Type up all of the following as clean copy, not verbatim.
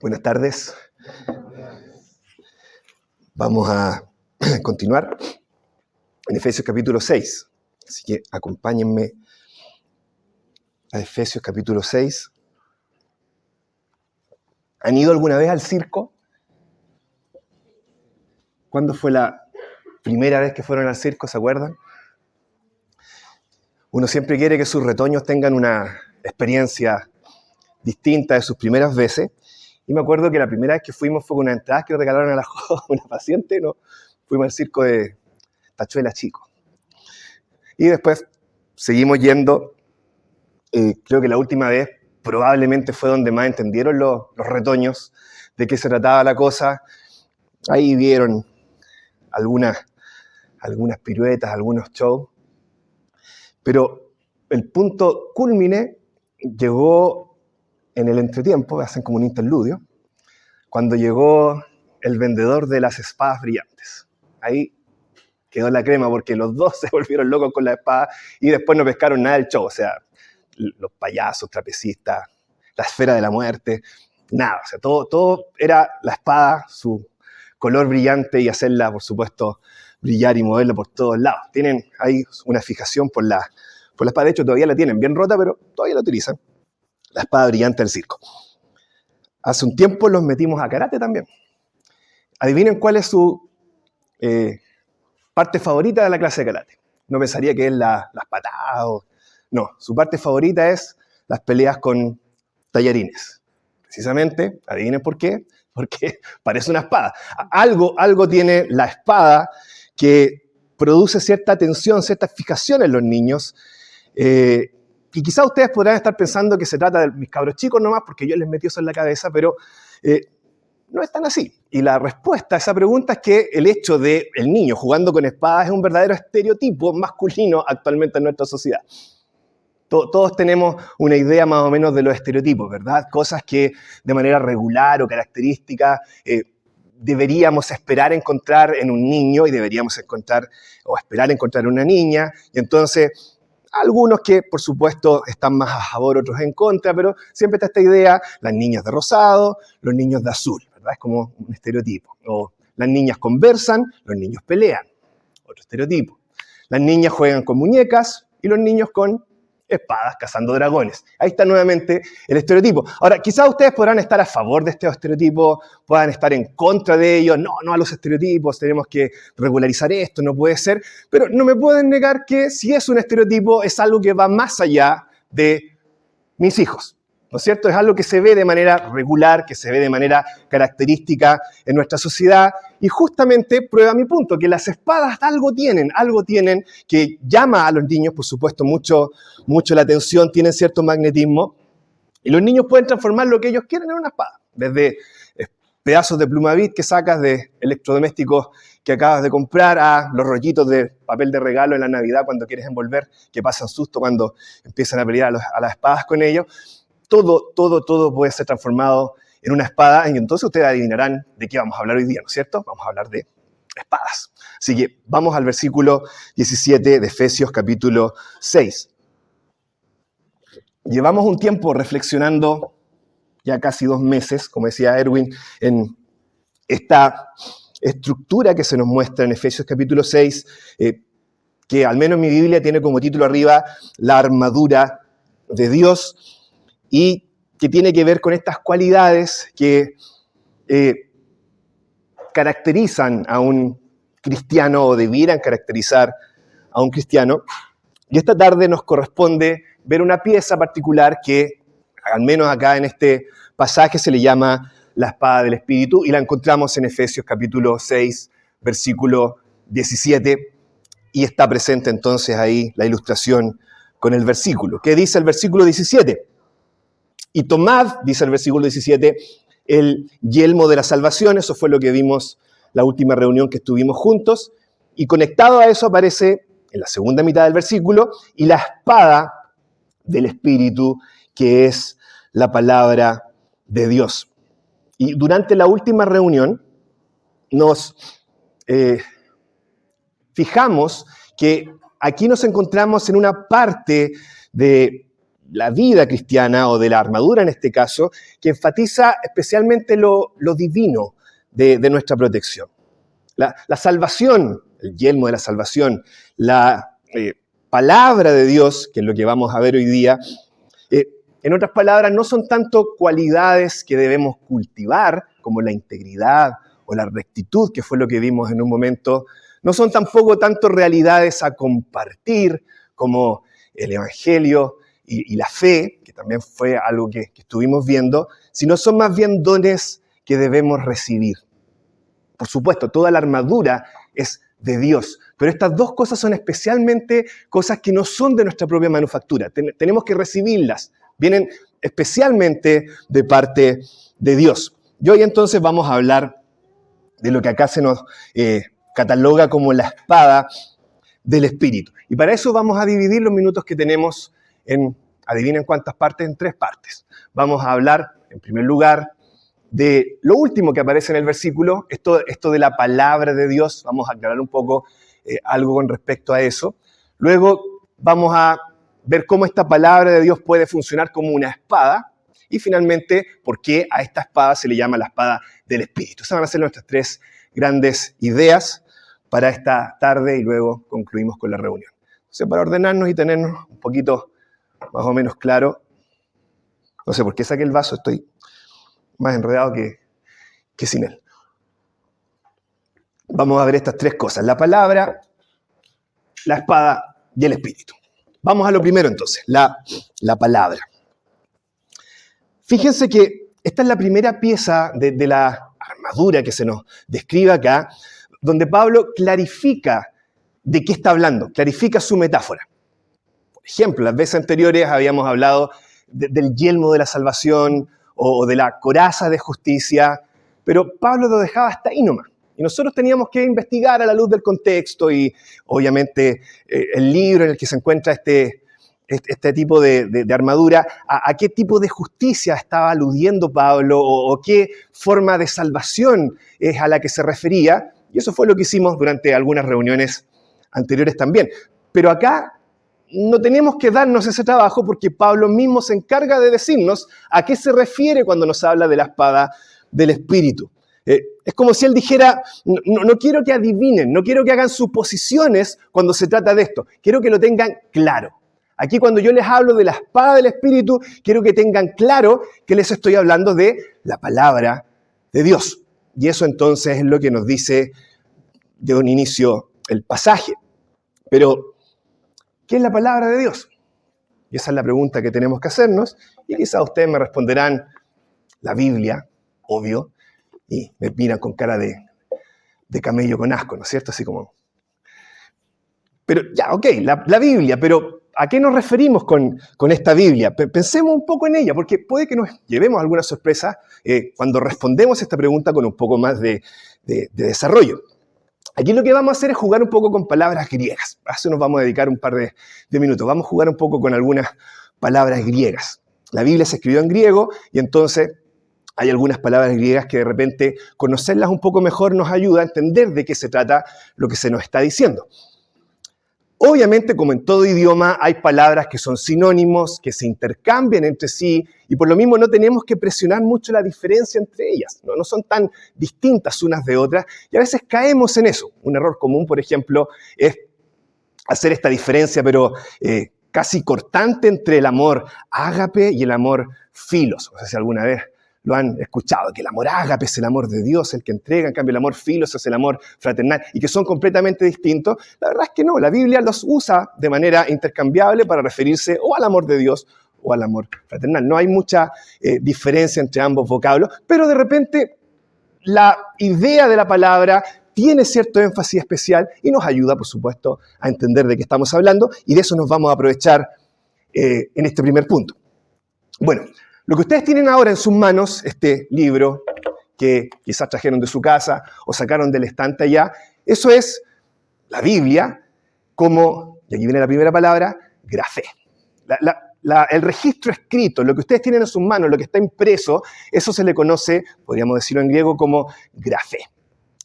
Buenas tardes. Vamos a continuar en Efesios capítulo 6. Así que acompáñenme a Efesios capítulo 6. ¿Han ido alguna vez al circo? ¿Cuándo fue la primera vez que fueron al circo? ¿Se acuerdan? Uno siempre quiere que sus retoños tengan una experiencia distinta de sus primeras veces. Y me acuerdo que la primera vez que fuimos fue con unas entradas que regalaron a una paciente, ¿no? Fuimos al circo de Tachuela Chico. Y después seguimos yendo. Creo que la última vez probablemente fue donde más entendieron los retoños de qué se trataba la cosa. Ahí vieron algunas piruetas, algunos shows. Pero el punto cúlmine llegó en el entretiempo, hacen como un interludio, cuando llegó el vendedor de las espadas brillantes. Ahí quedó la crema porque los dos se volvieron locos con la espada y después no pescaron nada del show. O sea, los payasos, trapecistas, la esfera de la muerte, nada. O sea, todo era la espada, su color brillante y hacerla, por supuesto, brillar y moverla por todos lados. Tienen ahí una fijación por la espada. De hecho, todavía la tienen bien rota, pero todavía la utilizan. La espada brillante del circo. Hace un tiempo los metimos a karate también. Adivinen cuál es su parte favorita de la clase de karate. No pensaría que es las patadas. No, su parte favorita es las peleas con tallarines. Precisamente, adivinen por qué. Porque parece una espada. Algo tiene la espada que produce cierta tensión, cierta fijación en los niños. Y quizás ustedes podrán estar pensando que se trata de mis cabros chicos nomás, porque yo les metí eso en la cabeza, pero no es tan así. Y la respuesta a esa pregunta es que el hecho de el niño jugando con espadas es un verdadero estereotipo masculino actualmente en nuestra sociedad. Todos tenemos una idea más o menos de los estereotipos, ¿verdad? Cosas que de manera regular o característica deberíamos esperar encontrar en un niño y deberíamos esperar encontrar en una niña. Y entonces algunos que, por supuesto, están más a favor, otros en contra, pero siempre está esta idea, las niñas de rosado, los niños de azul, ¿verdad? Es como un estereotipo. O las niñas conversan, los niños pelean, otro estereotipo. Las niñas juegan con muñecas y los niños con espadas cazando dragones. Ahí está nuevamente el estereotipo. Ahora, quizás ustedes podrán estar a favor de este estereotipo, puedan estar en contra de ellos. No a los estereotipos, tenemos que regularizar esto, no puede ser. Pero no me pueden negar que si es un estereotipo, es algo que va más allá de mis hijos. ¿No es cierto? Es algo que se ve de manera regular, que se ve de manera característica en nuestra sociedad y justamente prueba mi punto, que las espadas algo tienen que llama a los niños, por supuesto, mucho la atención, tienen cierto magnetismo y los niños pueden transformar lo que ellos quieren en una espada, desde pedazos de Plumavit que sacas de electrodomésticos que acabas de comprar a los rollitos de papel de regalo en la Navidad cuando quieres envolver, que pasan susto cuando empiezan a pelear a las espadas con ellos. Todo puede ser transformado en una espada y entonces ustedes adivinarán de qué vamos a hablar hoy día, ¿no es cierto? Vamos a hablar de espadas. Así que vamos al versículo 17 de Efesios capítulo 6. Llevamos un tiempo reflexionando, ya casi 2 meses, como decía Erwin, en esta estructura que se nos muestra en Efesios capítulo 6, que al menos en mi Biblia tiene como título arriba la armadura de Dios, y que tiene que ver con estas cualidades que caracterizan a un cristiano o debieran caracterizar a un cristiano. Y esta tarde nos corresponde ver una pieza particular que, al menos acá en este pasaje, se le llama la espada del Espíritu y la encontramos en Efesios capítulo 6, versículo 17 y está presente entonces ahí la ilustración con el versículo. ¿Qué dice el versículo 17? Y tomad, dice el versículo 17, el yelmo de la salvación. Eso fue lo que vimos la última reunión que estuvimos juntos. Y conectado a eso aparece en la segunda mitad del versículo y la espada del Espíritu, que es la palabra de Dios. Y durante la última reunión nos fijamos que aquí nos encontramos en una parte de la vida cristiana o de la armadura en este caso, que enfatiza especialmente lo divino de nuestra protección. La salvación, el yelmo de la salvación, la palabra de Dios, que es lo que vamos a ver hoy día, en otras palabras, no son tanto cualidades que debemos cultivar, como la integridad o la rectitud, que fue lo que vimos en un momento. No son tampoco tanto realidades a compartir, como el Evangelio y la fe, que también fue algo que estuvimos viendo, sino son más bien dones que debemos recibir. Por supuesto, toda la armadura es de Dios, pero estas dos cosas son especialmente cosas que no son de nuestra propia manufactura. Tenemos que recibirlas. Vienen especialmente de parte de Dios. Y hoy entonces vamos a hablar de lo que acá se nos cataloga como la espada del Espíritu. Y para eso vamos a dividir los minutos que tenemos en, adivinen cuántas partes, en 3 partes. Vamos a hablar, en primer lugar, de lo último que aparece en el versículo, esto de la palabra de Dios. Vamos a aclarar un poco algo con respecto a eso. Luego vamos a ver cómo esta palabra de Dios puede funcionar como una espada. Y finalmente, por qué a esta espada se le llama la espada del Espíritu. Esas van a ser nuestras 3 grandes ideas para esta tarde y luego concluimos con la reunión. Entonces, para ordenarnos y tenernos un poquito más o menos claro, no sé por qué saqué el vaso, estoy más enredado que sin él. Vamos a ver estas 3 cosas, la palabra, la espada y el Espíritu. Vamos a lo primero entonces, la palabra. Fíjense que esta es la primera pieza de la armadura que se nos describe acá, donde Pablo clarifica de qué está hablando, clarifica su metáfora. Por ejemplo, las veces anteriores habíamos hablado del yelmo de la salvación o de la coraza de justicia, pero Pablo lo dejaba hasta ahí nomás. Y nosotros teníamos que investigar a la luz del contexto y obviamente el libro en el que se encuentra este tipo de armadura, a qué tipo de justicia estaba aludiendo Pablo o qué forma de salvación es a la que se refería. Y eso fue lo que hicimos durante algunas reuniones anteriores también. Pero acá no tenemos que darnos ese trabajo porque Pablo mismo se encarga de decirnos a qué se refiere cuando nos habla de la espada del Espíritu. Es como si él dijera, no quiero que adivinen, no quiero que hagan suposiciones cuando se trata de esto, quiero que lo tengan claro. Aquí cuando yo les hablo de la espada del Espíritu, quiero que tengan claro que les estoy hablando de la palabra de Dios. Y eso entonces es lo que nos dice de un inicio el pasaje. Pero, ¿qué es la palabra de Dios? Y esa es la pregunta que tenemos que hacernos. Y quizás ustedes me responderán, la Biblia, obvio, y me miran con cara de camello con asco, ¿no es cierto? Así como... Pero ya, ok, la Biblia, pero ¿a qué nos referimos con esta Biblia? Pensemos un poco en ella, porque puede que nos llevemos alguna sorpresa cuando respondemos esta pregunta con un poco más de desarrollo. Aquí lo que vamos a hacer es jugar un poco con palabras griegas. A eso nos vamos a dedicar un par de minutos. Vamos a jugar un poco con algunas palabras griegas. La Biblia se escribió en griego y entonces hay algunas palabras griegas que de repente conocerlas un poco mejor nos ayuda a entender de qué se trata lo que se nos está diciendo. Obviamente, como en todo idioma, hay palabras que son sinónimos, que se intercambian entre sí, y por lo mismo no tenemos que presionar mucho la diferencia entre ellas. No son tan distintas unas de otras, y a veces caemos en eso. Un error común, por ejemplo, es hacer esta diferencia, pero casi cortante entre el amor ágape y el amor filos. No sé si alguna vez lo han escuchado, que el amor ágape es el amor de Dios, el que entrega, en cambio el amor filos es el amor fraternal, y que son completamente distintos. La verdad es que no, la Biblia los usa de manera intercambiable para referirse o al amor de Dios o al amor fraternal. No hay mucha diferencia entre ambos vocablos, pero de repente la idea de la palabra tiene cierto énfasis especial y nos ayuda, por supuesto, a entender de qué estamos hablando, y de eso nos vamos a aprovechar en este primer punto. Bueno, lo que ustedes tienen ahora en sus manos, este libro que quizás trajeron de su casa o sacaron del estante allá, eso es la Biblia como, y aquí viene la primera palabra, grafé. El registro escrito, lo que ustedes tienen en sus manos, lo que está impreso, eso se le conoce, podríamos decirlo en griego, como grafé.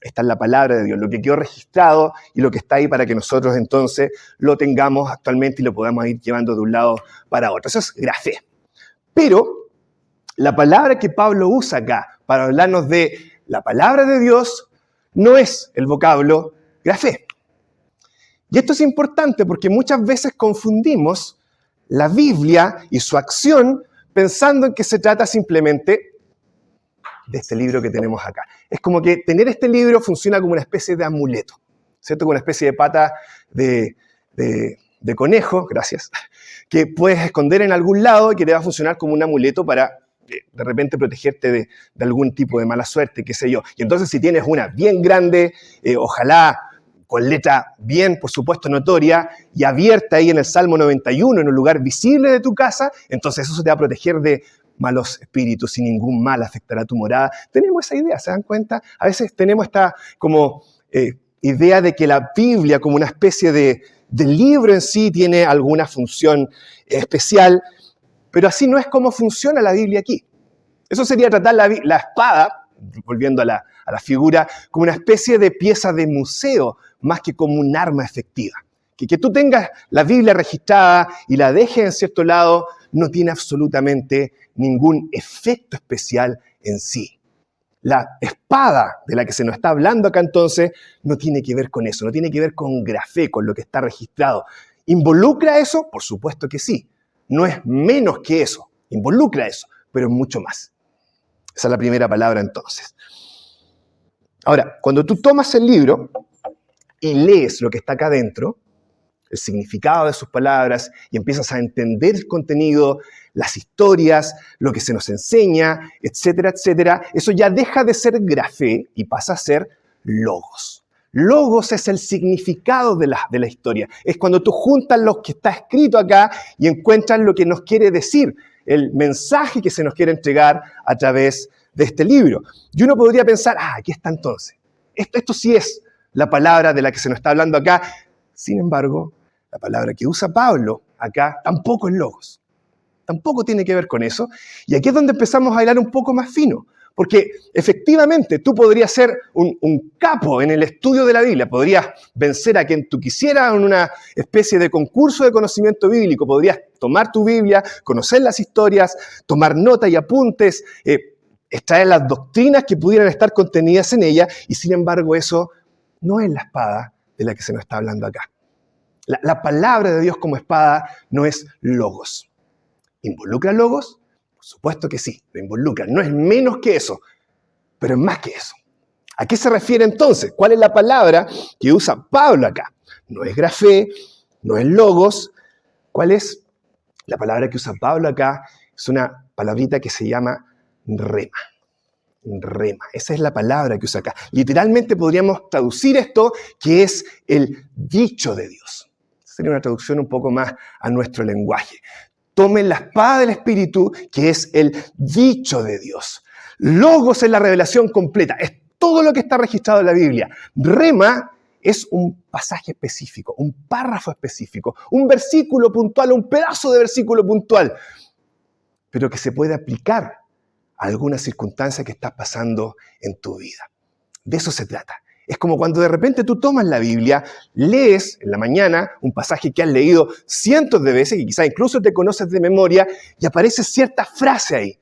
Esta es la palabra de Dios, lo que quedó registrado y lo que está ahí para que nosotros entonces lo tengamos actualmente y lo podamos ir llevando de un lado para otro. Eso es grafé. Pero la palabra que Pablo usa acá para hablarnos de la palabra de Dios no es el vocablo grafé. Y esto es importante porque muchas veces confundimos la Biblia y su acción pensando en que se trata simplemente de este libro que tenemos acá. Es como que tener este libro funciona como una especie de amuleto, ¿cierto? Como una especie de pata de conejo, gracias, que puedes esconder en algún lado y que te va a funcionar como un amuleto para de repente protegerte de algún tipo de mala suerte, qué sé yo. Y entonces si tienes una bien grande, ojalá con letra bien, por supuesto, notoria y abierta ahí en el Salmo 91, en un lugar visible de tu casa, entonces eso te va a proteger de malos espíritus y ningún mal afectará tu morada. Tenemos esa idea, ¿se dan cuenta? A veces tenemos esta como idea de que la Biblia como una especie de libro en sí tiene alguna función especial, pero así no es como funciona la Biblia aquí. Eso sería tratar la espada, volviendo a la figura, como una especie de pieza de museo, más que como un arma efectiva. Que tú tengas la Biblia registrada y la dejes en cierto lado no tiene absolutamente ningún efecto especial en sí. La espada de la que se nos está hablando acá entonces no tiene que ver con eso, no tiene que ver con grafé, con lo que está registrado. ¿Involucra eso? Por supuesto que sí. No es menos que eso, involucra eso, pero es mucho más. Esa es la primera palabra entonces. Ahora, cuando tú tomas el libro y lees lo que está acá adentro, el significado de sus palabras, y empiezas a entender el contenido, las historias, lo que se nos enseña, etcétera, etcétera, eso ya deja de ser grafé y pasa a ser logos. Logos es el significado de la historia. Es cuando tú juntas lo que está escrito acá y encuentras lo que nos quiere decir, el mensaje que se nos quiere entregar a través de este libro. Y uno podría pensar, aquí está entonces. Esto sí es la palabra de la que se nos está hablando acá. Sin embargo, la palabra que usa Pablo acá tampoco es logos. Tampoco tiene que ver con eso. Y aquí es donde empezamos a hilar un poco más fino. Porque efectivamente tú podrías ser un capo en el estudio de la Biblia. Podrías vencer a quien tú quisieras en una especie de concurso de conocimiento bíblico. Podrías tomar tu Biblia, conocer las historias, tomar nota y apuntes, extraer las doctrinas que pudieran estar contenidas en ella. Y sin embargo eso no es la espada de la que se nos está hablando acá. La palabra de Dios como espada no es logos. ¿Involucra logos? Por supuesto que sí, lo involucra. No es menos que eso, pero es más que eso. ¿A qué se refiere entonces? ¿Cuál es la palabra que usa Pablo acá? No es grafé, no es logos. ¿Cuál es la palabra que usa Pablo acá? Es una palabrita que se llama rema. Rema, esa es la palabra que usa acá. Literalmente podríamos traducir esto, que es el dicho de Dios. Sería una traducción un poco más a nuestro lenguaje. Tomen la espada del Espíritu, que es el dicho de Dios. Logos es la revelación completa, es todo lo que está registrado en la Biblia. Rema es un pasaje específico, un párrafo específico, un versículo puntual, un pedazo de versículo puntual, pero que se puede aplicar a alguna circunstancia que estás pasando en tu vida. De eso se trata. Es como cuando de repente tú tomas la Biblia, lees en la mañana un pasaje que has leído cientos de veces, que quizás incluso te conoces de memoria, y aparece cierta frase ahí.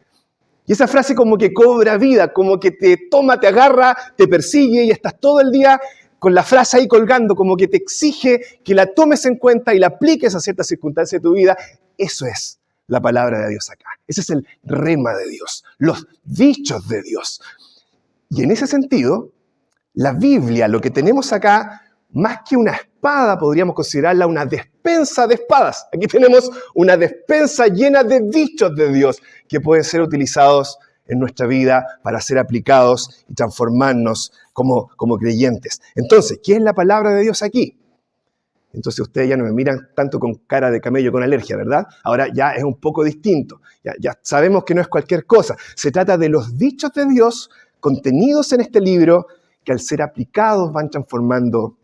Y esa frase como que cobra vida, como que te toma, te agarra, te persigue y estás todo el día con la frase ahí colgando, como que te exige que la tomes en cuenta y la apliques a ciertas circunstancias de tu vida. Eso es la palabra de Dios acá. Ese es el rema de Dios, los dichos de Dios. Y en ese sentido, la Biblia, lo que tenemos acá, más que una espada, podríamos considerarla una despensa de espadas. Aquí tenemos una despensa llena de dichos de Dios que pueden ser utilizados en nuestra vida para ser aplicados y transformarnos como creyentes. Entonces, ¿qué es la palabra de Dios aquí? Entonces ustedes ya no me miran tanto con cara de camello con alergia, ¿verdad? Ahora ya es un poco distinto. Ya sabemos que no es cualquier cosa. Se trata de los dichos de Dios contenidos en este libro que al ser aplicados van transformando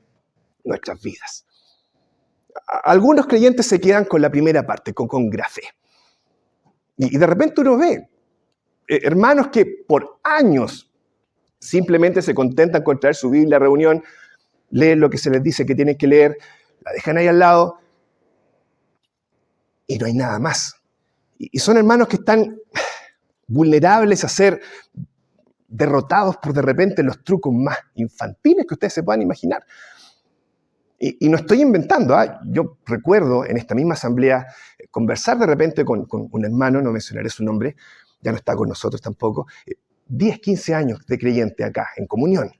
nuestras vidas. Algunos creyentes se quedan con la primera parte, con grafé. Y de repente uno ve hermanos que por años simplemente se contentan con traer su Biblia a reunión, leen lo que se les dice que tienen que leer, la dejan ahí al lado y no hay nada más. Y son hermanos que están vulnerables a ser derrotados por de repente los trucos más infantiles que ustedes se puedan imaginar. Y no estoy inventando, ¿eh? Yo recuerdo en esta misma asamblea conversar de repente con un hermano, no mencionaré su nombre, ya no está con nosotros tampoco, 10, 15 años de creyente acá, en comunión.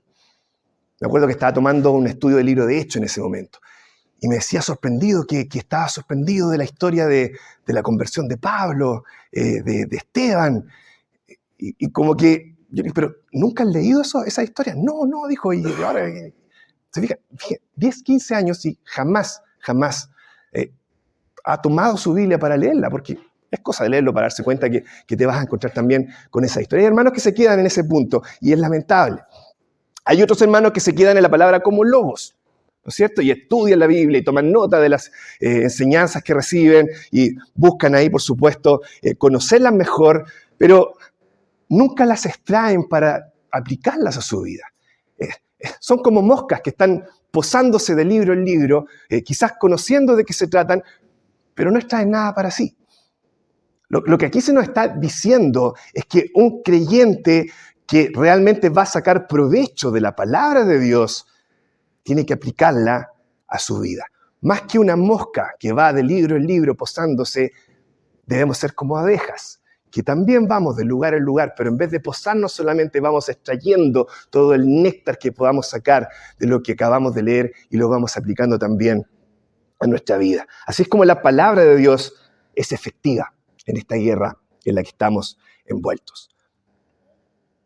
Me acuerdo que estaba tomando un estudio del libro de Hechos en ese momento. Y me decía sorprendido, que estaba sorprendido de la historia de la conversión de Pablo, de Esteban. Y como que, yo dije, pero ¿nunca has leído esa historia? No, dijo, y ahora... Se fija, 10, 15 años y jamás ha tomado su Biblia para leerla, porque es cosa de leerlo para darse cuenta que te vas a encontrar también con esa historia. Hay hermanos que se quedan en ese punto y es lamentable. Hay otros hermanos que se quedan en la palabra como lobos, ¿no es cierto? Y estudian la Biblia y toman nota de las enseñanzas que reciben y buscan ahí, por supuesto, conocerlas mejor, pero nunca las extraen para aplicarlas a su vida. Son como moscas que están posándose de libro en libro, quizás conociendo de qué se tratan, pero no extraen nada para sí. Lo que aquí se nos está diciendo es que un creyente que realmente va a sacar provecho de la palabra de Dios tiene que aplicarla a su vida. Más que una mosca que va de libro en libro posándose, debemos ser como abejas, que también vamos de lugar en lugar, pero en vez de posarnos solamente vamos extrayendo todo el néctar que podamos sacar de lo que acabamos de leer y lo vamos aplicando también a nuestra vida. Así es como la palabra de Dios es efectiva en esta guerra en la que estamos envueltos.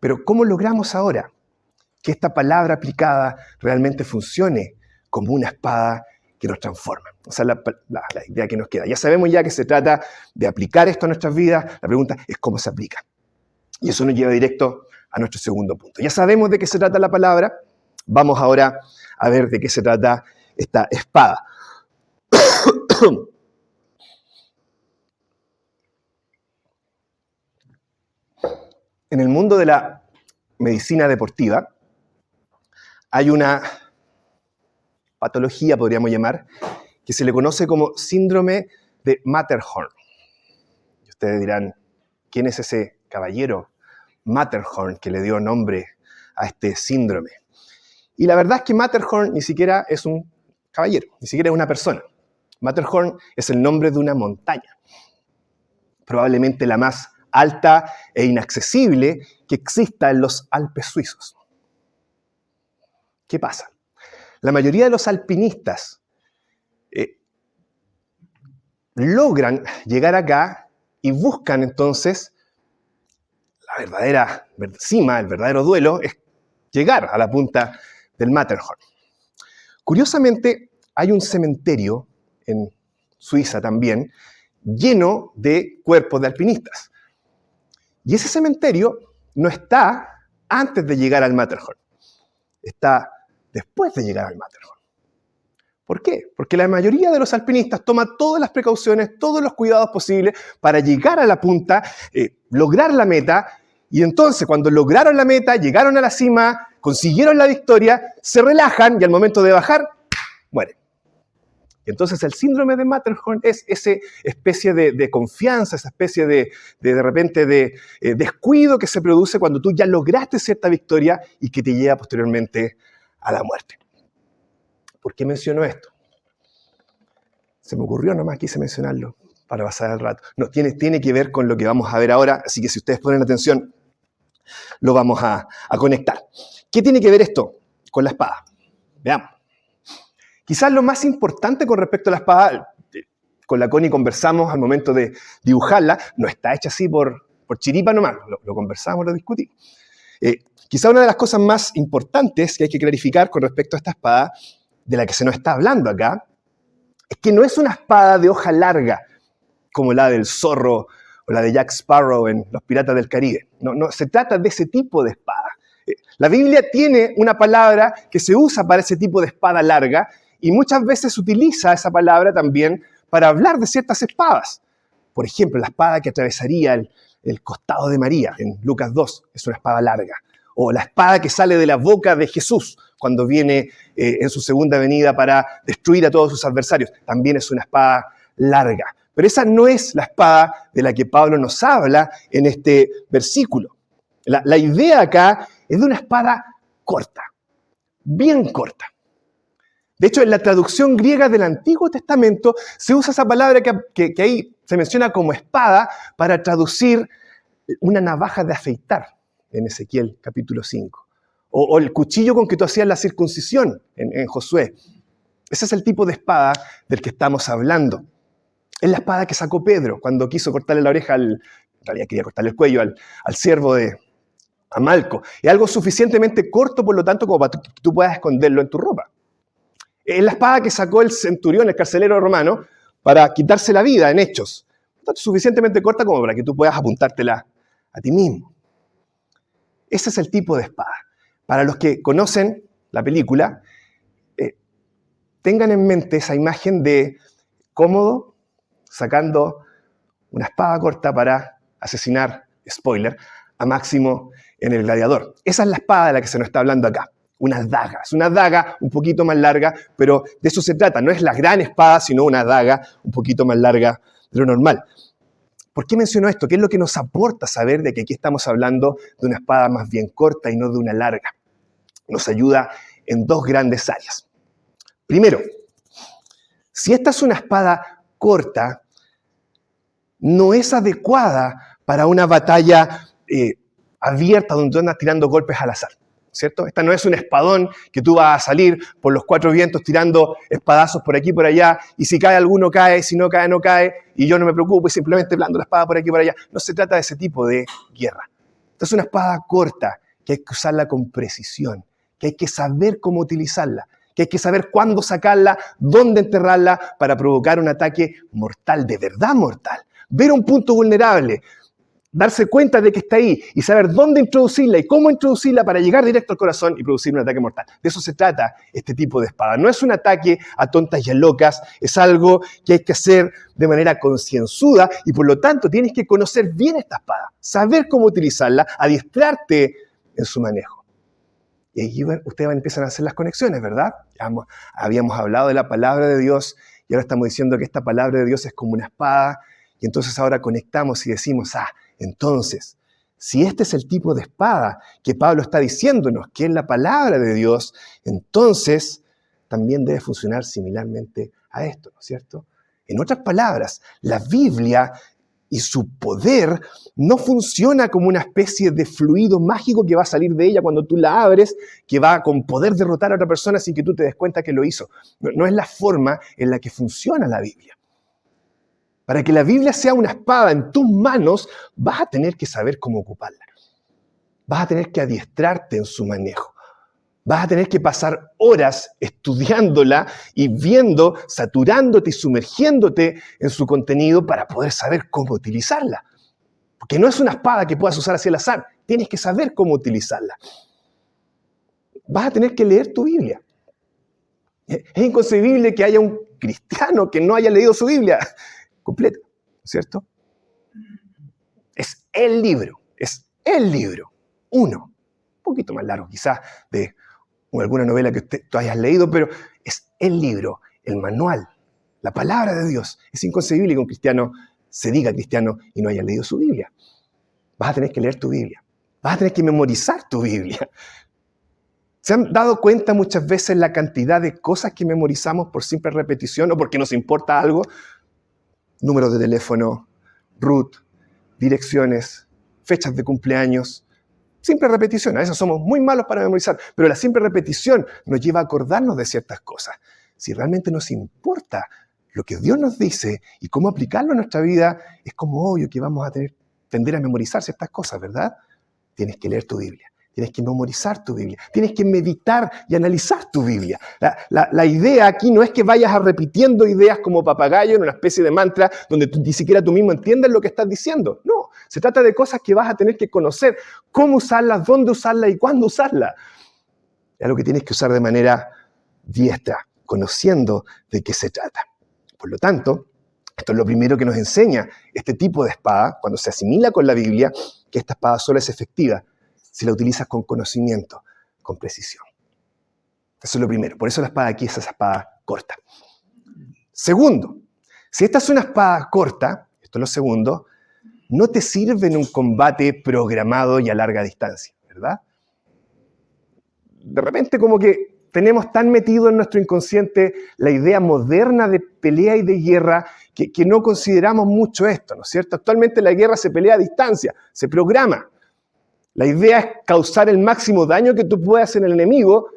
Pero ¿cómo logramos ahora que esta palabra aplicada realmente funcione como una espada que nos transforma? Esa es la idea que nos queda. Ya sabemos ya que se trata de aplicar esto a nuestras vidas. La pregunta es cómo se aplica. Y eso nos lleva directo a nuestro segundo punto. Ya sabemos de qué se trata la palabra. Vamos ahora a ver de qué se trata esta espada. En el mundo de la medicina deportiva hay una patología, podríamos llamar, que se le conoce como síndrome de Matterhorn. Y ustedes dirán, ¿quién es ese caballero Matterhorn que le dio nombre a este síndrome? Y la verdad es que Matterhorn ni siquiera es un caballero, ni siquiera es una persona. Matterhorn es el nombre de una montaña, probablemente la más alta e inaccesible que exista en los Alpes suizos. ¿Qué pasa? La mayoría de los alpinistas logran llegar acá y buscan entonces la verdadera cima, el verdadero duelo, es llegar a la punta del Matterhorn. Curiosamente, hay un cementerio en Suiza también, lleno de cuerpos de alpinistas. Y ese cementerio no está antes de llegar al Matterhorn, está después de llegar al Matterhorn. ¿Por qué? Porque la mayoría de los alpinistas toma todas las precauciones, todos los cuidados posibles para llegar a la punta, lograr la meta, y entonces cuando lograron la meta, llegaron a la cima, consiguieron la victoria, se relajan y al momento de bajar, mueren. Y entonces el síndrome de Matterhorn es esa especie de confianza, esa especie de repente de descuido que se produce cuando tú ya lograste cierta victoria y que te lleva posteriormente a la muerte. ¿Por qué menciono esto? Se me ocurrió nomás, quise mencionarlo para pasar el rato. No, tiene que ver con lo que vamos a ver ahora, así que si ustedes ponen atención, lo vamos a conectar. ¿Qué tiene que ver esto con la espada? Veamos. Quizás lo más importante con respecto a la espada, con la Connie conversamos al momento de dibujarla, no está hecha así por chiripa nomás, lo conversamos, lo discutimos. Quizás una de las cosas más importantes que hay que clarificar con respecto a esta espada, de la que se nos está hablando acá, es que no es una espada de hoja larga, como la del zorro o la de Jack Sparrow en Los Piratas del Caribe. No se trata de ese tipo de espada. La Biblia tiene una palabra que se usa para ese tipo de espada larga y muchas veces utiliza esa palabra también para hablar de ciertas espadas. Por ejemplo, la espada que atravesaría el costado de María en Lucas 2 es una espada larga. o la espada que sale de la boca de Jesús cuando viene en su segunda venida para destruir a todos sus adversarios. También es una espada larga. Pero esa no es la espada de la que Pablo nos habla en este versículo. La idea acá es de una espada corta, bien corta. De hecho, en la traducción griega del Antiguo Testamento se usa esa palabra que ahí se menciona como espada para traducir una navaja de afeitar en Ezequiel capítulo 5. O el cuchillo con que tú hacías la circuncisión en Josué. Ese es el tipo de espada del que estamos hablando. Es la espada que sacó Pedro cuando quiso cortarle la oreja, en realidad quería cortarle el cuello al siervo de Amalco. Es algo suficientemente corto, por lo tanto, como para que tú puedas esconderlo en tu ropa. Es la espada que sacó el centurión, el carcelero romano, para quitarse la vida en Hechos. Suficientemente corta como para que tú puedas apuntártela a ti mismo. Ese es el tipo de espada. Para los que conocen la película, tengan en mente esa imagen de Cómodo sacando una espada corta para asesinar, spoiler, a Máximo en El Gladiador. Esa es la espada de la que se nos está hablando acá. Una daga. Es una daga un poquito más larga, pero de eso se trata. No es la gran espada, sino una daga un poquito más larga de lo normal. ¿Por qué menciono esto? ¿Qué es lo que nos aporta saber de que aquí estamos hablando de una espada más bien corta y no de una larga? Nos ayuda en dos grandes áreas. Primero, si esta es una espada corta, no es adecuada para una batalla abierta donde tú andas tirando golpes al azar, ¿cierto? Esta no es un espadón que tú vas a salir por los cuatro vientos tirando espadazos por aquí y por allá, y si cae alguno cae, si no cae, no cae, y yo no me preocupo y simplemente blando la espada por aquí y por allá. No se trata de ese tipo de guerra. Esta es una espada corta que hay que usarla con precisión, que hay que saber cómo utilizarla, que hay que saber cuándo sacarla, dónde enterrarla para provocar un ataque mortal, de verdad mortal. Ver un punto vulnerable, darse cuenta de que está ahí y saber dónde introducirla y cómo introducirla para llegar directo al corazón y producir un ataque mortal. De eso se trata este tipo de espada. No es un ataque a tontas y a locas, es algo que hay que hacer de manera concienzuda y por lo tanto tienes que conocer bien esta espada, saber cómo utilizarla, adiestrarte en su manejo. Y ahí ustedes empiezan a hacer las conexiones, ¿verdad? Habíamos hablado de la palabra de Dios y ahora estamos diciendo que esta palabra de Dios es como una espada y entonces ahora conectamos y decimos, entonces, si este es el tipo de espada que Pablo está diciéndonos, que es la palabra de Dios, entonces también debe funcionar similarmente a esto, ¿no es cierto? En otras palabras, la Biblia y su poder no funciona como una especie de fluido mágico que va a salir de ella cuando tú la abres, que va con poder derrotar a otra persona sin que tú te des cuenta que lo hizo. No es la forma en la que funciona la Biblia. Para que la Biblia sea una espada en tus manos, vas a tener que saber cómo ocuparla. Vas a tener que adiestrarte en su manejo. Vas a tener que pasar horas estudiándola y viendo, saturándote y sumergiéndote en su contenido para poder saber cómo utilizarla. Porque no es una espada que puedas usar así al azar. Tienes que saber cómo utilizarla. Vas a tener que leer tu Biblia. Es inconcebible que haya un cristiano que no haya leído su Biblia completa, ¿cierto? Es el libro, uno, un poquito más largo quizás de alguna novela que tú hayas leído, pero es el libro, el manual, la palabra de Dios. Es inconcebible que un cristiano se diga cristiano y no haya leído su Biblia. Vas a tener que leer tu Biblia, vas a tener que memorizar tu Biblia. ¿Se han dado cuenta muchas veces la cantidad de cosas que memorizamos por simple repetición o porque nos importa algo? Números de teléfono, root, direcciones, fechas de cumpleaños. Simple repetición. A veces somos muy malos para memorizar, pero la simple repetición nos lleva a acordarnos de ciertas cosas. Si realmente nos importa lo que Dios nos dice y cómo aplicarlo a nuestra vida, es como obvio que vamos a tender a memorizar ciertas cosas, ¿verdad? Tienes que leer tu Biblia. Tienes que memorizar tu Biblia, tienes que meditar y analizar tu Biblia. La idea aquí no es que vayas a repitiendo ideas como papagayo en una especie de mantra donde ni siquiera tú mismo entiendes lo que estás diciendo. No, se trata de cosas que vas a tener que conocer, cómo usarlas, dónde usarlas y cuándo usarlas. Es algo que tienes que usar de manera diestra, conociendo de qué se trata. Por lo tanto, esto es lo primero que nos enseña este tipo de espada, cuando se asimila con la Biblia, que esta espada solo es efectiva si la utilizas con conocimiento, con precisión. Eso es lo primero. Por eso la espada aquí es esa espada corta. Segundo, si esta es una espada corta, esto es lo segundo, no te sirve en un combate programado y a larga distancia, ¿verdad? De repente como que tenemos tan metido en nuestro inconsciente la idea moderna de pelea y de guerra que no consideramos mucho esto, ¿no es cierto? Actualmente la guerra se pelea a distancia, se programa. La idea es causar el máximo daño que tú puedas en el enemigo,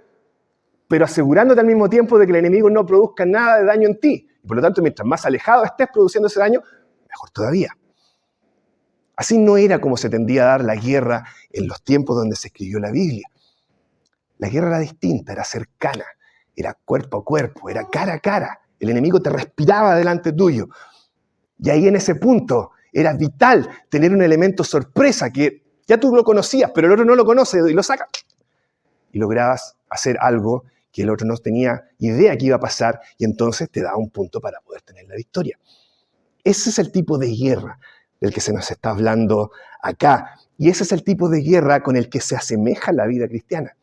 pero asegurándote al mismo tiempo de que el enemigo no produzca nada de daño en ti. Y por lo tanto, mientras más alejado estés produciendo ese daño, mejor todavía. Así no era como se tendía a dar la guerra en los tiempos donde se escribió la Biblia. La guerra era distinta, era cercana, era cuerpo a cuerpo, era cara a cara. El enemigo te respiraba delante tuyo. Y ahí en ese punto era vital tener un elemento sorpresa que ya tú lo conocías, pero el otro no lo conoce y lo saca. Y lograbas hacer algo que el otro no tenía idea que iba a pasar y entonces te da un punto para poder tener la victoria. Ese es el tipo de guerra del que se nos está hablando acá. Y ese es el tipo de guerra con el que se asemeja la vida cristiana.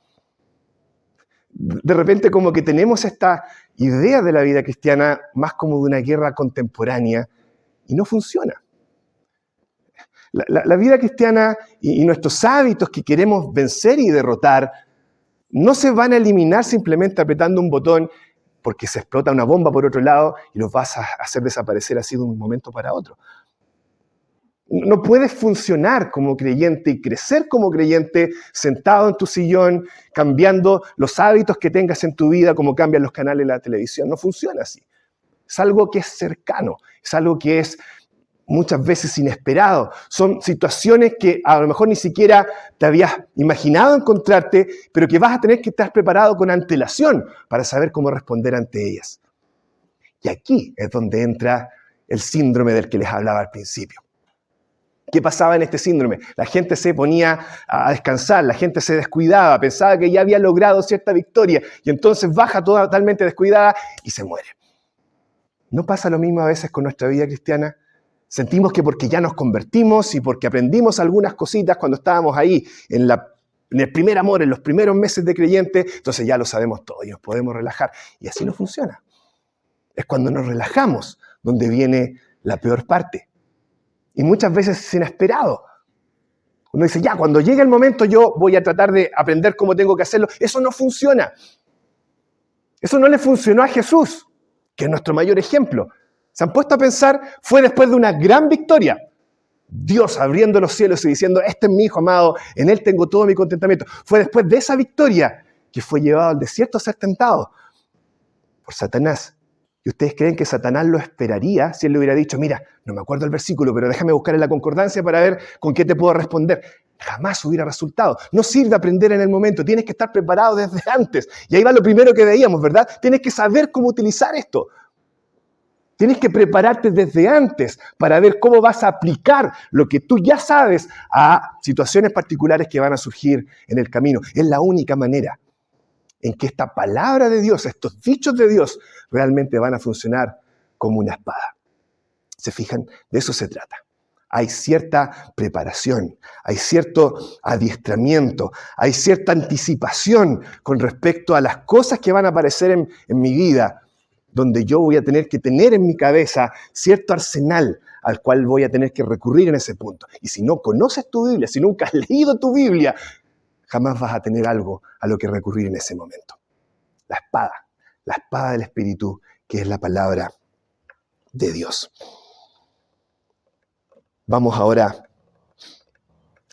De repente como que tenemos esta idea de la vida cristiana más como de una guerra contemporánea y no funciona. La vida cristiana y nuestros hábitos que queremos vencer y derrotar no se van a eliminar simplemente apretando un botón porque se explota una bomba por otro lado y los vas a hacer desaparecer así de un momento para otro. No puedes funcionar como creyente y crecer como creyente sentado en tu sillón, cambiando los hábitos que tengas en tu vida como cambian los canales de la televisión. No funciona así. Es algo que es cercano, es algo que es muchas veces inesperado. Son situaciones que a lo mejor ni siquiera te habías imaginado encontrarte, pero que vas a tener que estar preparado con antelación para saber cómo responder ante ellas. Y aquí es donde entra el síndrome del que les hablaba al principio. ¿Qué pasaba en este síndrome? La gente se ponía a descansar, la gente se descuidaba, pensaba que ya había logrado cierta victoria y entonces baja totalmente descuidada y se muere. ¿No pasa lo mismo a veces con nuestra vida cristiana? Sentimos que porque ya nos convertimos y porque aprendimos algunas cositas cuando estábamos ahí en el primer amor, en los primeros meses de creyente, entonces ya lo sabemos todo y nos podemos relajar. Y así no funciona. Es cuando nos relajamos donde viene la peor parte. Y muchas veces es inesperado. Uno dice, ya, cuando llegue el momento yo voy a tratar de aprender cómo tengo que hacerlo. Eso no funciona. Eso no le funcionó a Jesús, que es nuestro mayor ejemplo. ¿Se han puesto a pensar? Fue después de una gran victoria. Dios abriendo los cielos y diciendo, este es mi Hijo amado, en Él tengo todo mi contentamiento. Fue después de esa victoria que fue llevado al desierto a ser tentado por Satanás. ¿Y ustedes creen que Satanás lo esperaría si él le hubiera dicho, mira, no me acuerdo el versículo, pero déjame buscar en la concordancia para ver con qué te puedo responder? Jamás hubiera resultado. No sirve aprender en el momento, tienes que estar preparado desde antes. Y ahí va lo primero que veíamos, ¿verdad? Tienes que saber cómo utilizar esto. Tienes que prepararte desde antes para ver cómo vas a aplicar lo que tú ya sabes a situaciones particulares que van a surgir en el camino. Es la única manera en que esta palabra de Dios, estos dichos de Dios, realmente van a funcionar como una espada. ¿Se fijan? De eso se trata. Hay cierta preparación, hay cierto adiestramiento, hay cierta anticipación con respecto a las cosas que van a aparecer en mi vida, donde yo voy a tener que tener en mi cabeza cierto arsenal al cual voy a tener que recurrir en ese punto. Y si no conoces tu Biblia, si nunca has leído tu Biblia, jamás vas a tener algo a lo que recurrir en ese momento. La espada del Espíritu, que es la palabra de Dios. Vamos ahora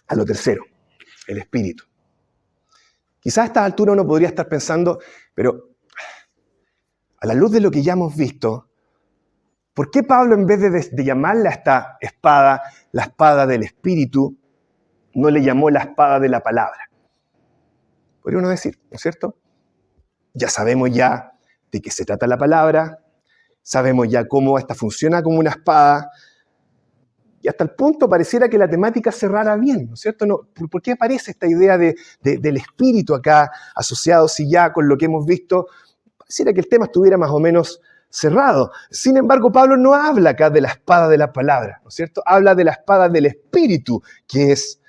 a lo tercero, el Espíritu. Quizás a esta altura uno podría estar pensando, pero a la luz de lo que ya hemos visto, ¿por qué Pablo, en vez de llamarle a esta espada la espada del Espíritu, no le llamó la espada de la palabra? Podría uno decir, ¿no es cierto? Ya sabemos ya de qué se trata la palabra, sabemos ya cómo esta funciona como una espada, y hasta el punto pareciera que la temática cerrara bien, ¿no es cierto? No, ¿por qué aparece esta idea del Espíritu acá asociado, si ya con lo que hemos visto, pareciera que el tema estuviera más o menos cerrado? Sin embargo, Pablo no habla acá de la espada de la palabra, ¿no es cierto? Habla de la espada del Espíritu, que es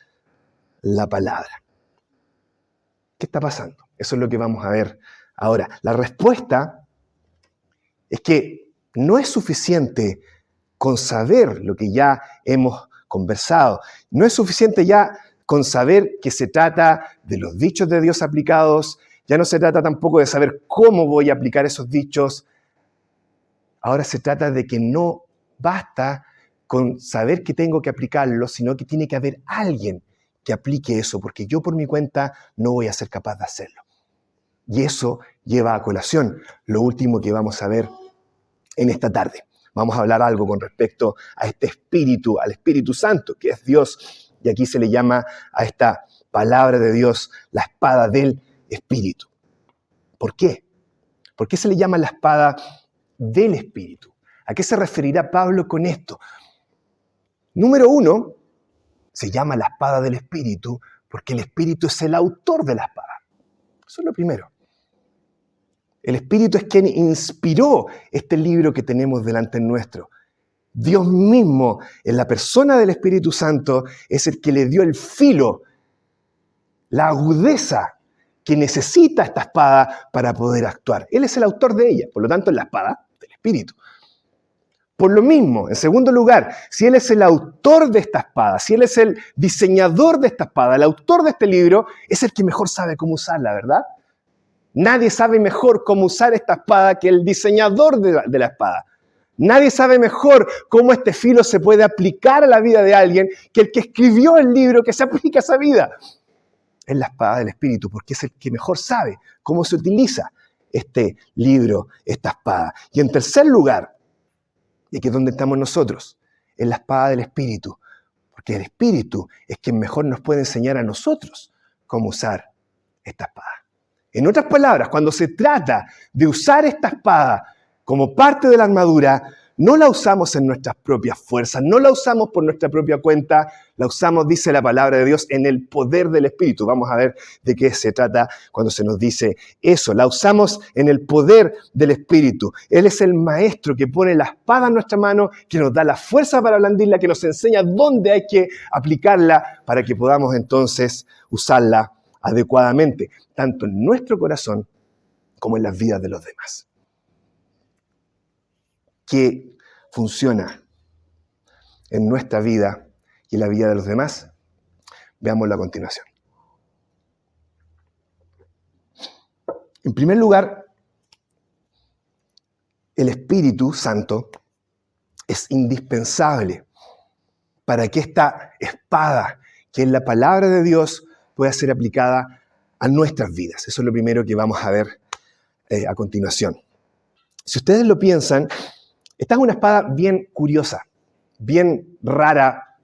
la palabra. ¿Qué está pasando? Eso es lo que vamos a ver ahora. La respuesta es que no es suficiente con saber lo que ya hemos conversado. No es suficiente ya con saber que se trata de los dichos de Dios aplicados. Ya no se trata tampoco de saber cómo voy a aplicar esos dichos. Ahora se trata de que no basta con saber que tengo que aplicarlo, sino que tiene que haber alguien que aplique eso, porque yo por mi cuenta no voy a ser capaz de hacerlo. Y eso lleva a colación lo último que vamos a ver en esta tarde. Vamos a hablar algo con respecto a este Espíritu, al Espíritu Santo, que es Dios, y aquí se le llama a esta palabra de Dios la espada del Espíritu. ¿Por qué? ¿Por qué se le llama la espada del Espíritu? ¿A qué se referirá Pablo con esto? Número 1, se llama la espada del Espíritu porque el Espíritu es el autor de la espada. Eso es lo primero. El Espíritu es quien inspiró este libro que tenemos delante nuestro. Dios mismo, en la persona del Espíritu Santo, es el que le dio el filo, la agudeza que necesita esta espada para poder actuar. Él es el autor de ella, por lo tanto es la espada del Espíritu. Por lo mismo, en segundo lugar, si Él es el autor de esta espada, si Él es el diseñador de esta espada, el autor de este libro, es el que mejor sabe cómo usarla, ¿verdad? Nadie sabe mejor cómo usar esta espada que el diseñador de la espada. Nadie sabe mejor cómo este filo se puede aplicar a la vida de alguien que el que escribió el libro que se aplica a esa vida. Es la espada del Espíritu, porque es el que mejor sabe cómo se utiliza este libro, esta espada. Y en tercer lugar, y aquí es donde estamos nosotros, es la espada del Espíritu, porque el Espíritu es quien mejor nos puede enseñar a nosotros cómo usar esta espada. En otras palabras, cuando se trata de usar esta espada como parte de la armadura, no la usamos en nuestras propias fuerzas, no la usamos por nuestra propia cuenta, la usamos, dice la palabra de Dios, en el poder del Espíritu. Vamos a ver de qué se trata cuando se nos dice eso. La usamos en el poder del Espíritu. Él es el maestro que pone la espada en nuestra mano, que nos da la fuerza para blandirla, que nos enseña dónde hay que aplicarla para que podamos entonces usarla adecuadamente, tanto en nuestro corazón como en las vidas de los demás. ¿Qué funciona en nuestra vida y en la vida de los demás? Veámoslo a continuación. En primer lugar, el Espíritu Santo es indispensable para que esta espada, que es la palabra de Dios, pueda ser aplicada a nuestras vidas. Eso es lo primero que vamos a ver a continuación. Si ustedes lo piensan, esta es una espada bien curiosa, bien rara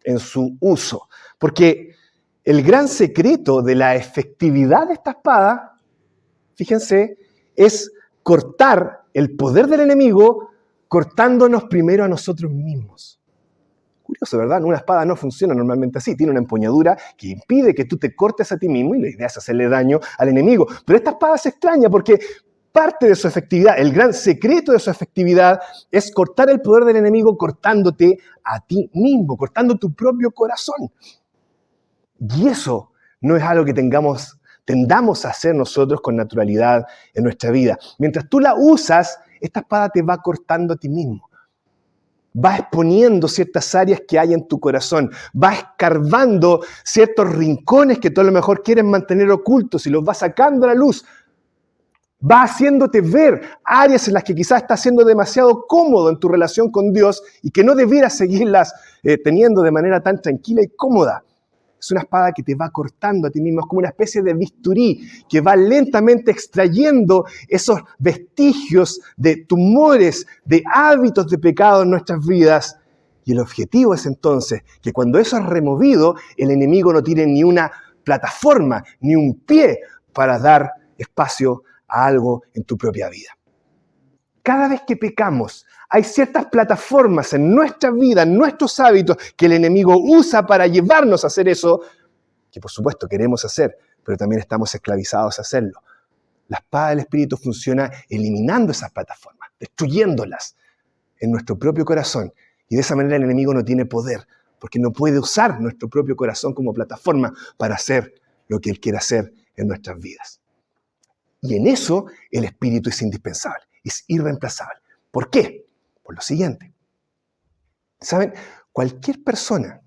en su uso, porque el gran secreto de la efectividad de esta espada, fíjense, es cortar el poder del enemigo cortándonos primero a nosotros mismos. Curioso, ¿verdad? Una espada no funciona normalmente así. Tiene una empuñadura que impide que tú te cortes a ti mismo y la idea es hacerle daño al enemigo. Pero esta espada es extraña porque parte de su efectividad, el gran secreto de su efectividad es cortar el poder del enemigo cortándote a ti mismo, cortando tu propio corazón. Y eso no es algo que tendamos a hacer nosotros con naturalidad en nuestra vida. Mientras tú la usas, esta espada te va cortando a ti mismo. Va exponiendo ciertas áreas que hay en tu corazón, va escarbando ciertos rincones que tú a lo mejor quieres mantener ocultos y los va sacando a la luz. Va haciéndote ver áreas en las que quizás estás siendo demasiado cómodo en tu relación con Dios y que no debieras seguirlas teniendo de manera tan tranquila y cómoda. Es una espada que te va cortando a ti mismo, es como una especie de bisturí que va lentamente extrayendo esos vestigios de tumores, de hábitos de pecado en nuestras vidas. Y el objetivo es entonces que cuando eso es removido, el enemigo no tiene ni una plataforma, ni un pie para dar espacio a algo en tu propia vida. Cada vez que pecamos, hay ciertas plataformas en nuestra vida, en nuestros hábitos, que el enemigo usa para llevarnos a hacer eso, que por supuesto queremos hacer, pero también estamos esclavizados a hacerlo. La espada del Espíritu funciona eliminando esas plataformas, destruyéndolas en nuestro propio corazón. Y de esa manera el enemigo no tiene poder, porque no puede usar nuestro propio corazón como plataforma para hacer lo que él quiere hacer en nuestras vidas. Y en eso el Espíritu es indispensable, es irreemplazable. ¿Por qué? Por lo siguiente. ¿Saben? Cualquier persona,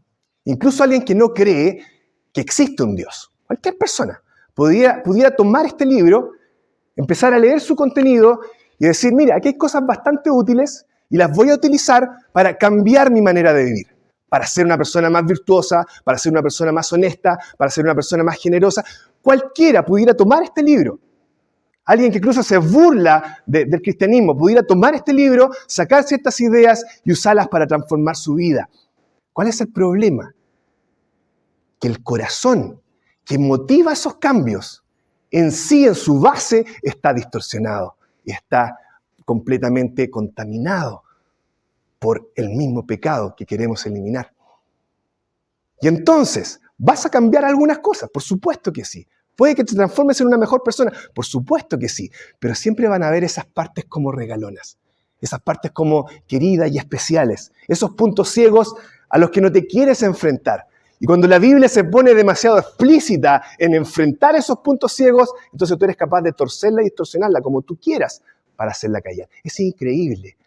incluso alguien que no cree que existe un Dios, cualquier persona pudiera tomar este libro, empezar a leer su contenido y decir, mira, aquí hay cosas bastante útiles y las voy a utilizar para cambiar mi manera de vivir, para ser una persona más virtuosa, para ser una persona más honesta, para ser una persona más generosa. Cualquiera pudiera tomar este libro. Alguien que incluso se burla del cristianismo pudiera tomar este libro, sacar ciertas ideas y usarlas para transformar su vida. ¿Cuál es el problema? Que el corazón que motiva esos cambios en sí, en su base, está distorsionado y está completamente contaminado por el mismo pecado que queremos eliminar. Y entonces, ¿vas a cambiar algunas cosas? Por supuesto que sí. ¿Puede que te transformes en una mejor persona? Por supuesto que sí. Pero siempre van a haber esas partes como regalonas. Esas partes como queridas y especiales. Esos puntos ciegos a los que no te quieres enfrentar. Y cuando la Biblia se pone demasiado explícita en enfrentar esos puntos ciegos, entonces tú eres capaz de torcerla y distorsionarla como tú quieras para hacerla callar. Es increíble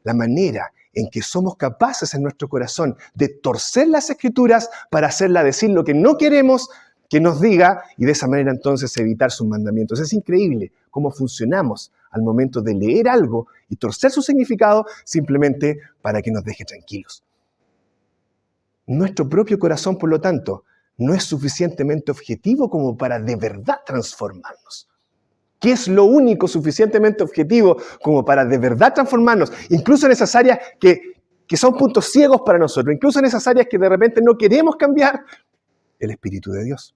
la manera en que somos capaces en nuestro corazón de torcer las Escrituras para hacerla decir lo que no queremos que nos diga y de esa manera entonces evitar sus mandamientos. Es increíble cómo funcionamos al momento de leer algo y torcer su significado simplemente para que nos deje tranquilos. Nuestro propio corazón, por lo tanto, no es suficientemente objetivo como para de verdad transformarnos. ¿Qué es lo único suficientemente objetivo como para de verdad transformarnos? Incluso en esas áreas que son puntos ciegos para nosotros, incluso en esas áreas que de repente no queremos cambiar, el Espíritu de Dios.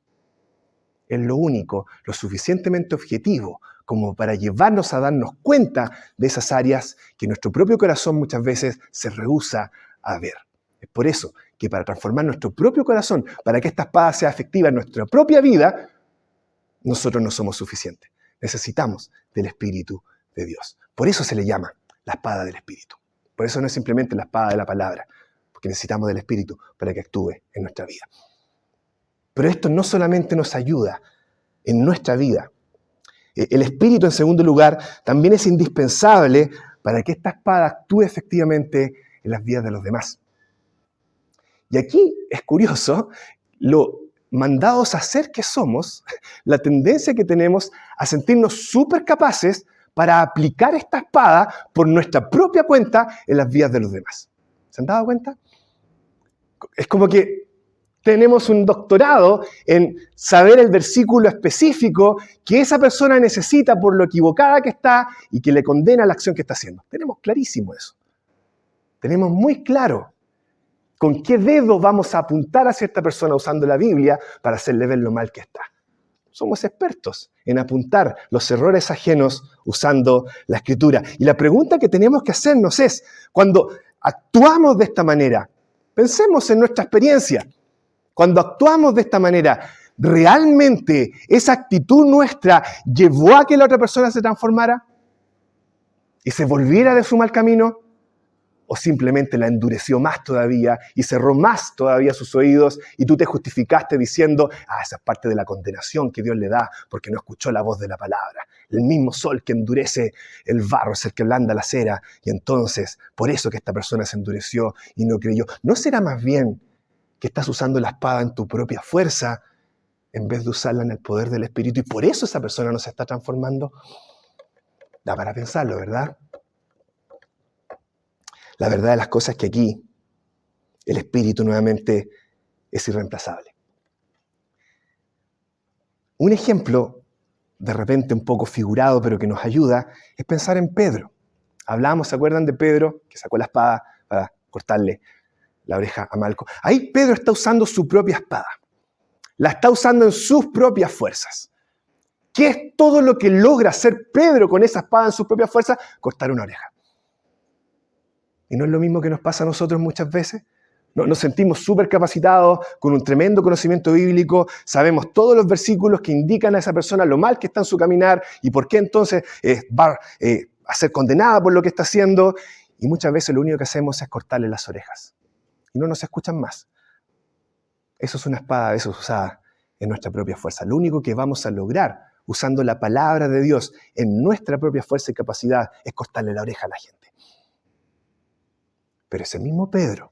Es lo único, lo suficientemente objetivo como para llevarnos a darnos cuenta de esas áreas que nuestro propio corazón muchas veces se rehúsa a ver. Es por eso que para transformar nuestro propio corazón, para que esta espada sea efectiva en nuestra propia vida, nosotros no somos suficientes. Necesitamos del Espíritu de Dios. Por eso se le llama la espada del Espíritu. Por eso no es simplemente la espada de la palabra, porque necesitamos del Espíritu para que actúe en nuestra vida. Pero esto no solamente nos ayuda en nuestra vida. El Espíritu, en segundo lugar, también es indispensable para que esta espada actúe efectivamente en las vidas de los demás. Y aquí es curioso lo mandados a ser que somos, la tendencia que tenemos a sentirnos súper capaces para aplicar esta espada por nuestra propia cuenta en las vidas de los demás. ¿Se han dado cuenta? Es como que tenemos un doctorado en saber el versículo específico que esa persona necesita por lo equivocada que está y que le condena la acción que está haciendo. Tenemos clarísimo eso. Tenemos muy claro con qué dedo vamos a apuntar a cierta persona usando la Biblia para hacerle ver lo mal que está. Somos expertos en apuntar los errores ajenos usando la Escritura. Y la pregunta que tenemos que hacernos es, cuando actuamos de esta manera, pensemos en nuestra experiencia. Cuando actuamos de esta manera, ¿realmente esa actitud nuestra llevó a que la otra persona se transformara y se volviera de su mal camino? ¿O simplemente la endureció más todavía y cerró más todavía sus oídos y tú te justificaste diciendo, esa es parte de la condenación que Dios le da porque no escuchó la voz de la palabra? El mismo sol que endurece el barro es el que ablanda la cera y entonces por eso que esta persona se endureció y no creyó. ¿No será más bien que estás usando la espada en tu propia fuerza en vez de usarla en el poder del Espíritu y por eso esa persona no se está transformando? Da para pensarlo, ¿verdad? La verdad de las cosas es que aquí el Espíritu nuevamente es irreemplazable. Un ejemplo, de repente un poco figurado, pero que nos ayuda, es pensar en Pedro. Hablamos, ¿se acuerdan de Pedro? Que sacó la espada para cortarle la oreja a Malco. Ahí Pedro está usando su propia espada. La está usando en sus propias fuerzas. ¿Qué es todo lo que logra hacer Pedro con esa espada en sus propias fuerzas? Cortar una oreja. ¿Y no es lo mismo que nos pasa a nosotros muchas veces? Nos sentimos súper capacitados, con un tremendo conocimiento bíblico, sabemos todos los versículos que indican a esa persona lo mal que está en su caminar y por qué entonces va a ser condenada por lo que está haciendo. Y muchas veces lo único que hacemos es cortarle las orejas. Y no nos escuchan más. Eso es una espada a veces usada en nuestra propia fuerza. Lo único que vamos a lograr usando la palabra de Dios en nuestra propia fuerza y capacidad es cortarle la oreja a la gente. Pero ese mismo Pedro,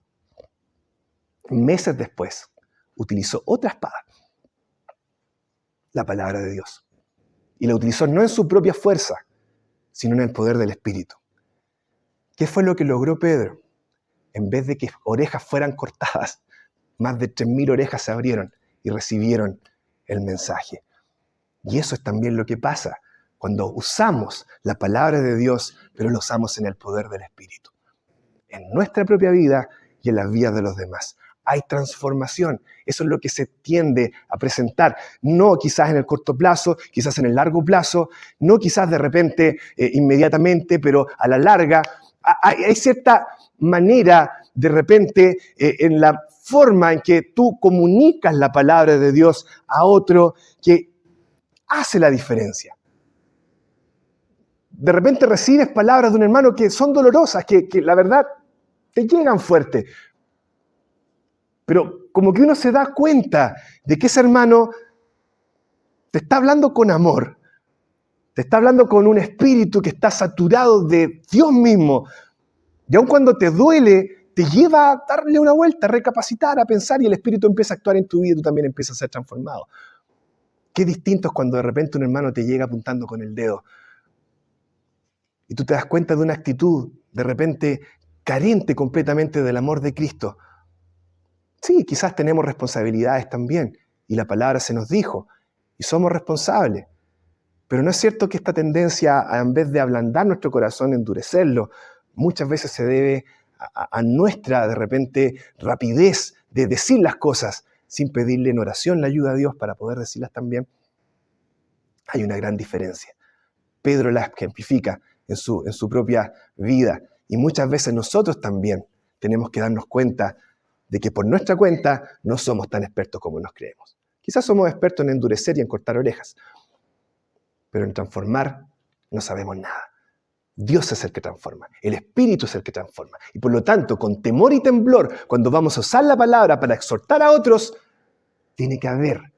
meses después, utilizó otra espada, la palabra de Dios. Y la utilizó no en su propia fuerza, sino en el poder del Espíritu. ¿Qué fue lo que logró Pedro? En vez de que orejas fueran cortadas, más de 3.000 orejas se abrieron y recibieron el mensaje. Y eso es también lo que pasa cuando usamos la palabra de Dios, pero lo usamos en el poder del Espíritu. En nuestra propia vida y en las vidas de los demás. Hay transformación. Eso es lo que se tiende a presentar. No quizás en el corto plazo, quizás en el largo plazo, no quizás de repente inmediatamente, pero a la larga. Hay cierta manera de repente en la forma en que tú comunicas la palabra de Dios a otro que hace la diferencia. De repente recibes palabras de un hermano que son dolorosas, que la verdad te llegan fuerte. Pero como que uno se da cuenta de que ese hermano te está hablando con amor, te está hablando con un espíritu que está saturado de Dios mismo. Y aun cuando te duele, te lleva a darle una vuelta, a recapacitar, a pensar, y el espíritu empieza a actuar en tu vida y tú también empiezas a ser transformado. Qué distinto es cuando de repente un hermano te llega apuntando con el dedo y tú te das cuenta de una actitud de repente carente completamente del amor de Cristo. Sí, quizás tenemos responsabilidades también, y la palabra se nos dijo, y somos responsables. Pero no es cierto que esta tendencia, en vez de ablandar nuestro corazón, endurecerlo, muchas veces se debe a nuestra, de repente, rapidez de decir las cosas sin pedirle en oración la ayuda a Dios para poder decirlas también. Hay una gran diferencia. Pedro la ejemplifica en su propia vida, y muchas veces nosotros también tenemos que darnos cuenta de que por nuestra cuenta no somos tan expertos como nos creemos. Quizás somos expertos en endurecer y en cortar orejas, pero en transformar no sabemos nada. Dios es el que transforma, el Espíritu es el que transforma. Y por lo tanto, con temor y temblor, cuando vamos a usar la palabra para exhortar a otros, tiene que haber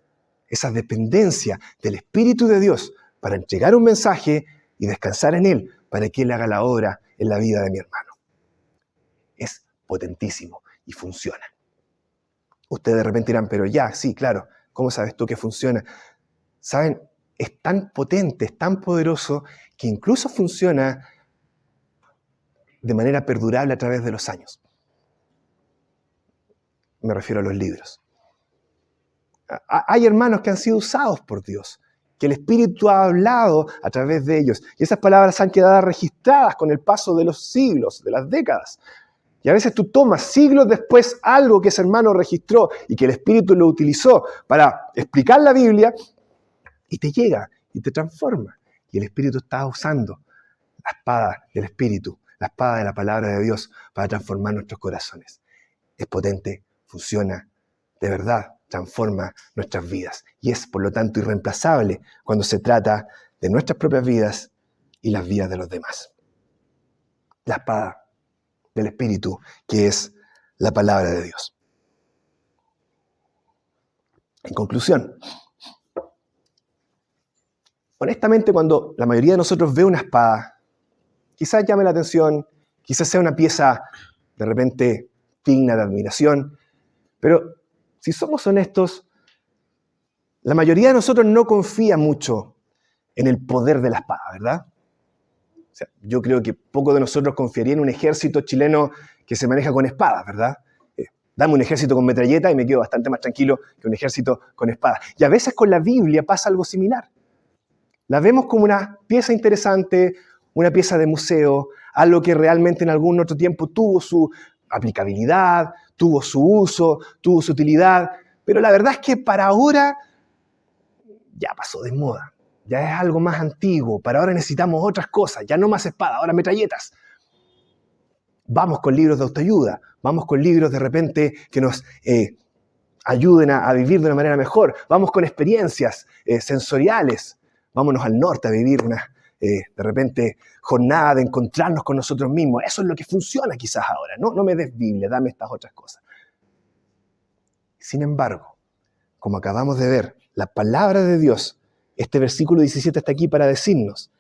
esa dependencia del Espíritu de Dios para entregar un mensaje y descansar en Él, para que Él haga la obra en la vida de mi hermano. Es potentísimo y funciona. Ustedes de repente dirán, pero ya, sí, claro, ¿cómo sabes tú que funciona? ¿Saben? Es tan potente, es tan poderoso, que incluso funciona de manera perdurable a través de los años. Me refiero a los libros. Hay hermanos que han sido usados por Dios, que el Espíritu ha hablado a través de ellos, y esas palabras han quedado registradas con el paso de los siglos, de las décadas. Y a veces tú tomas siglos después algo que ese hermano registró y que el Espíritu lo utilizó para explicar la Biblia, y te llega y te transforma. Y el Espíritu está usando la espada del Espíritu, la espada de la palabra de Dios para transformar nuestros corazones. Es potente, funciona, de verdad, transforma nuestras vidas. Y es, por lo tanto, irreemplazable cuando se trata de nuestras propias vidas y las vidas de los demás. La espada del Espíritu, que es la palabra de Dios. En conclusión, honestamente, cuando la mayoría de nosotros ve una espada, quizás llame la atención, quizás sea una pieza de repente digna de admiración, pero si somos honestos, la mayoría de nosotros no confía mucho en el poder de la espada, ¿verdad? O sea, yo creo que pocos de nosotros confiaría en un ejército chileno que se maneja con espadas, ¿verdad? Dame un ejército con metralleta y me quedo bastante más tranquilo que un ejército con espadas. Y a veces con la Biblia pasa algo similar. La vemos como una pieza interesante, una pieza de museo, algo que realmente en algún otro tiempo tuvo su aplicabilidad, tuvo su uso, tuvo su utilidad, pero la verdad es que para ahora ya pasó de moda, ya es algo más antiguo, para ahora necesitamos otras cosas, ya no más espadas, ahora metralletas. Vamos con libros de autoayuda, vamos con libros de repente que nos ayuden a vivir de una manera mejor, vamos con experiencias sensoriales. Vámonos al norte a vivir una, de repente, jornada de encontrarnos con nosotros mismos. Eso es lo que funciona quizás ahora. No me des Biblia, dame estas otras cosas. Sin embargo, como acabamos de ver, la palabra de Dios, este versículo 17 está aquí para decirnos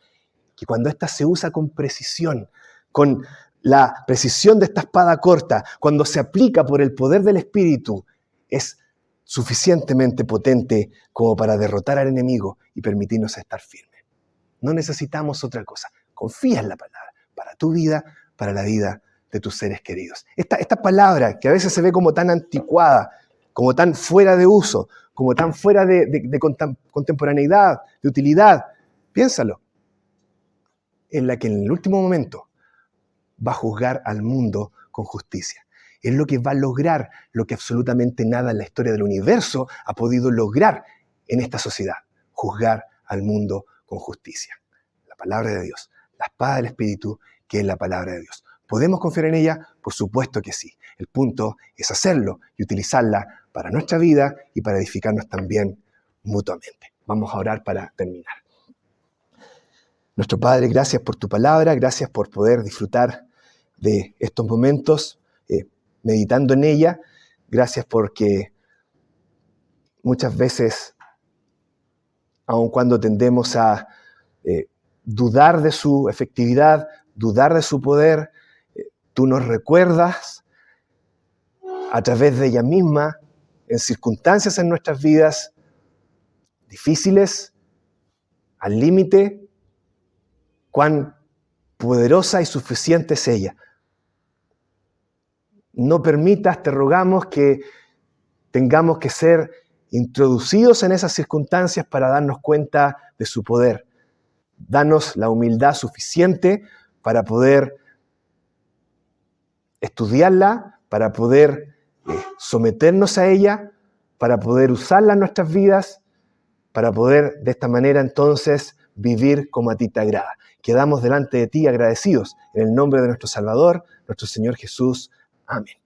que cuando ésta se usa con precisión, con la precisión de esta espada corta, cuando se aplica por el poder del Espíritu, es suficientemente potente como para derrotar al enemigo y permitirnos estar firmes. No necesitamos otra cosa. Confía en la palabra para tu vida, para la vida de tus seres queridos. Esta palabra que a veces se ve como tan anticuada, como tan fuera de uso, como tan fuera de contemporaneidad, de utilidad, piénsalo, en la que en el último momento va a juzgar al mundo con justicia. Es lo que va a lograr lo que absolutamente nada en la historia del universo ha podido lograr en esta sociedad, juzgar al mundo con justicia. La palabra de Dios, la espada del Espíritu, que es la palabra de Dios. ¿Podemos confiar en ella? Por supuesto que sí. El punto es hacerlo y utilizarla para nuestra vida y para edificarnos también mutuamente. Vamos a orar para terminar. Nuestro Padre, gracias por tu palabra, gracias por poder disfrutar de estos momentos meditando en ella. Gracias porque muchas veces, aun cuando tendemos a dudar de su efectividad, dudar de su poder, tú nos recuerdas a través de ella misma, en circunstancias en nuestras vidas difíciles, al límite, cuán poderosa y suficiente es ella. No permitas, te rogamos, que tengamos que ser introducidos en esas circunstancias para darnos cuenta de su poder. Danos la humildad suficiente para poder estudiarla, para poder someternos a ella, para poder usarla en nuestras vidas, para poder de esta manera entonces vivir como a ti te agrada. Quedamos delante de ti agradecidos en el nombre de nuestro Salvador, nuestro Señor Jesús. Amén.